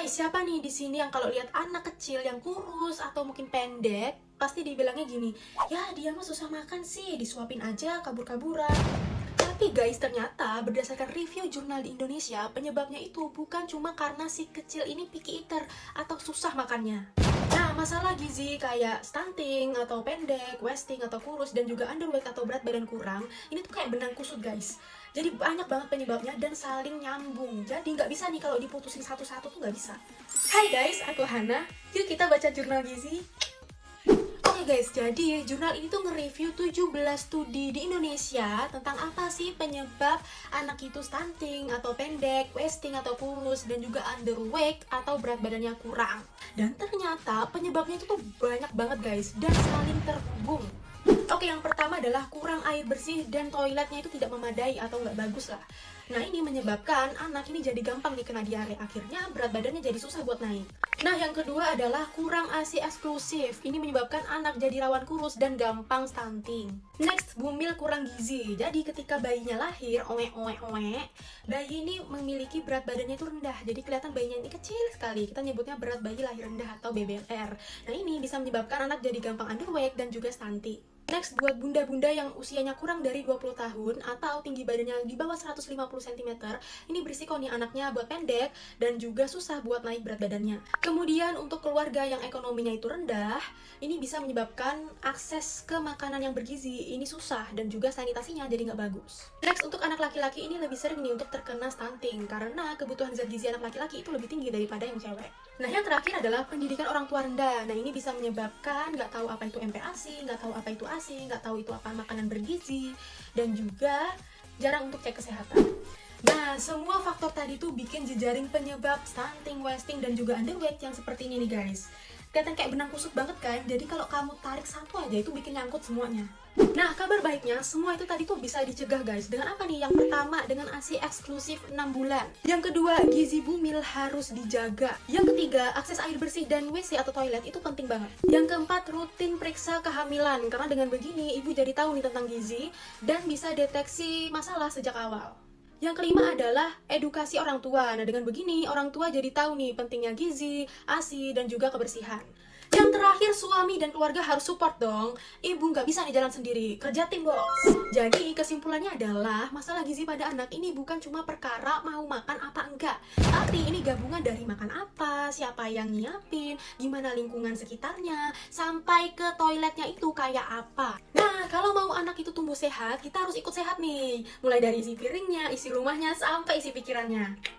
Guys, siapa nih di sini yang kalau lihat anak kecil yang kurus atau mungkin pendek, pasti dibilangnya gini, ya dia mah susah makan sih, disuapin aja kabur-kaburan. Tapi guys, ternyata berdasarkan review jurnal di Indonesia, penyebabnya itu bukan cuma karena si kecil ini picky eater atau susah makannya. Nah, masalah gizi kayak stunting atau pendek, wasting atau kurus, dan juga underweight atau berat badan kurang, ini tuh kayak benang kusut guys. Jadi banyak banget penyebabnya dan saling nyambung. Jadi nggak bisa nih kalau diputusin satu-satu tuh nggak bisa. Hai guys, aku Hana. Yuk kita baca jurnal gizi. Oke guys, jadi jurnal ini tuh nge-review 17 studi di Indonesia tentang apa sih penyebab anak itu stunting atau pendek, wasting atau kurus, dan juga underweight atau berat badannya kurang. Dan ternyata penyebabnya itu tuh banyak banget guys dan saling terhubung. Oke, yang pertama adalah kurang air bersih dan toiletnya itu tidak memadai atau nggak bagus lah. Nah, ini menyebabkan anak ini jadi gampang nih kena diare. Akhirnya berat badannya jadi susah buat naik. Nah, yang kedua adalah kurang ASI eksklusif. Ini menyebabkan anak jadi rawan kurus dan gampang stunting. Next, bumil kurang gizi. Jadi ketika bayinya lahir, bayi ini memiliki berat badannya itu rendah. Jadi kelihatan bayinya ini kecil sekali. Kita nyebutnya berat bayi lahir rendah atau BBR. Nah, ini bisa menyebabkan anak jadi gampang underweight dan juga stunting. Next, buat bunda-bunda yang usianya kurang dari 20 tahun atau tinggi badannya di bawah 150 cm, ini berisiko nih anaknya buat pendek dan juga susah buat naik berat badannya. Kemudian untuk keluarga yang ekonominya itu rendah, ini bisa menyebabkan akses ke makanan yang bergizi ini susah dan juga sanitasinya jadi nggak bagus. Next, untuk anak laki-laki ini lebih sering nih untuk terkena stunting karena kebutuhan zat gizi anak laki-laki itu lebih tinggi daripada yang cewek. Nah, yang terakhir adalah pendidikan orang tua rendah. Nah, ini bisa menyebabkan nggak tahu apa itu MPASI, nggak tahu apa itu ASI, nggak tahu itu apa makanan bergizi, dan juga jarang untuk cek kesehatan. Nah, semua faktor tadi tuh bikin jejaring penyebab stunting, wasting, dan juga underweight yang seperti ini nih guys. Kelihatan kayak benang kusut banget kan? Jadi kalau kamu tarik satu aja itu bikin nyangkut semuanya. Nah, kabar baiknya semua itu tadi tuh bisa dicegah guys. Dengan apa nih? Yang pertama, dengan ASI eksklusif 6 bulan. Yang kedua, gizi bumil harus dijaga. Yang ketiga, akses air bersih dan WC atau toilet itu penting banget. Yang keempat, rutin periksa kehamilan. Karena dengan begini, ibu jadi tahu nih tentang gizi dan bisa deteksi masalah sejak awal. Yang kelima adalah edukasi orang tua. Nah, dengan begini, orang tua jadi tahu nih pentingnya gizi, ASI, dan juga kebersihan. Yang terakhir, suami dan keluarga harus support dong. Ibu nggak bisa nih jalan sendiri, kerja tim bos. Jadi kesimpulannya adalah masalah gizi pada anak ini bukan cuma perkara mau makan apa enggak, tapi ini gabungan dari makan apa, siapa yang nyiapin, gimana lingkungan sekitarnya, sampai ke toiletnya itu kayak apa. Nah, kalau mau anak itu tumbuh sehat, kita harus ikut sehat nih. Mulai dari isi piringnya, isi rumahnya, sampai isi pikirannya.